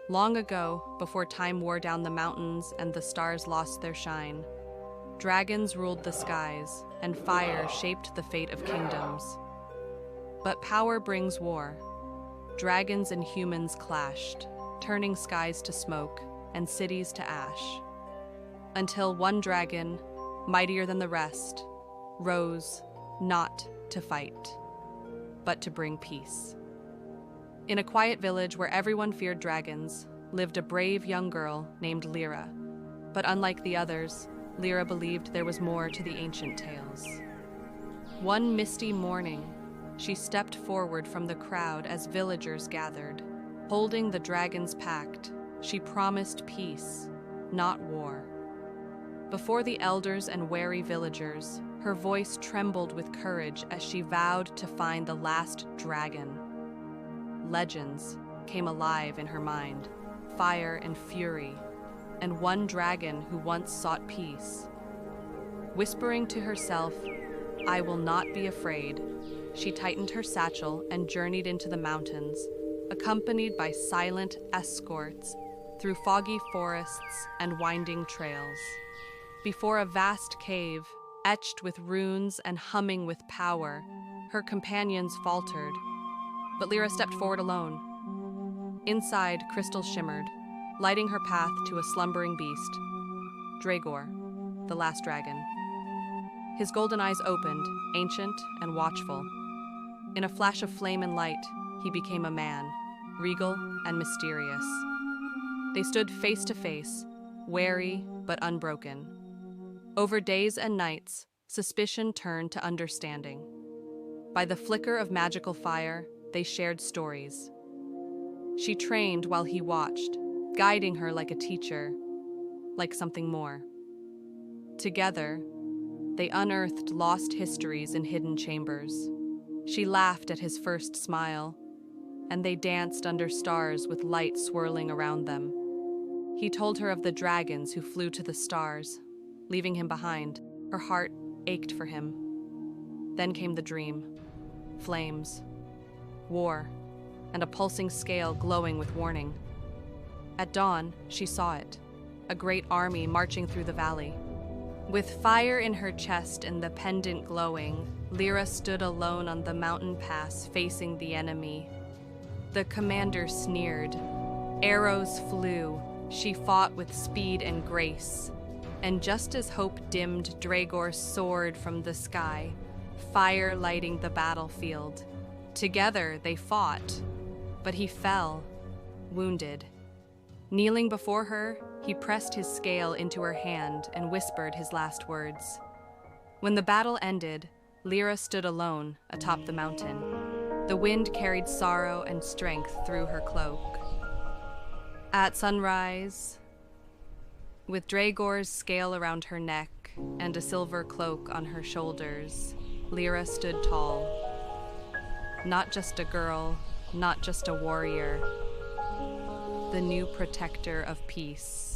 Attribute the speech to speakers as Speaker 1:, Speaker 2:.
Speaker 1: Long ago, before time wore down the mountains and the stars lost their shine, dragons ruled the skies, and fire shaped the fate of kingdoms. But power brings war. Dragons and humans clashed, turning skies to smoke and cities to ash. Until one dragon, mightier than the rest, rose not to fight, but to bring peace. In a quiet village where everyone feared dragons, lived a brave young girl named Lira. But unlike the others, Lira believed there was more to the ancient tales. One misty morning, she stepped forward from the crowd as villagers gathered. Holding the dragon's pact, she promised peace, not war. Before the elders and wary villagers, her voice trembled with courage as she vowed to find the last dragon. Legends came alive in her mind, fire and fury, and one dragon who once sought peace. Whispering to herself, "I will not be afraid," she tightened her satchel and journeyed into the mountains, accompanied by silent escorts through foggy forests and winding trails. Before a vast cave, etched with runes and humming with power, her companions faltered. But Lira stepped forward alone. Inside, crystals shimmered, lighting her path to a slumbering beast, Dragor, the last dragon. His golden eyes opened, ancient and watchful. In a flash of flame and light, he became a man, regal and mysterious. They stood face to face, wary but unbroken. Over days and nights, suspicion turned to understanding. By the flicker of magical fire, they shared stories. She trained while he watched, guiding her like a teacher, like something more. Together, they unearthed lost histories in hidden chambers. She laughed at his first smile, and they danced under stars with light swirling around them. He told her of the dragons who flew to the stars, leaving him behind. Her heart ached for him. Then came the dream. Flames, war, and a pulsing scale glowing with warning. At dawn, she saw it, a great army marching through the valley. With fire in her chest and the pendant glowing, Lira stood alone on the mountain pass facing the enemy. The commander sneered. Arrows flew. She fought with speed and grace. And just as hope dimmed, Dragor soared from the sky, fire lighting the battlefield. Together they fought, but he fell, wounded. Kneeling before her, he pressed his scale into her hand and whispered his last words. When the battle ended, Lira stood alone atop the mountain. The wind carried sorrow and strength through her cloak. At sunrise, with Dragor's scale around her neck and a silver cloak on her shoulders, Lira stood tall. Not just a girl, not just a warrior, the new protector of peace.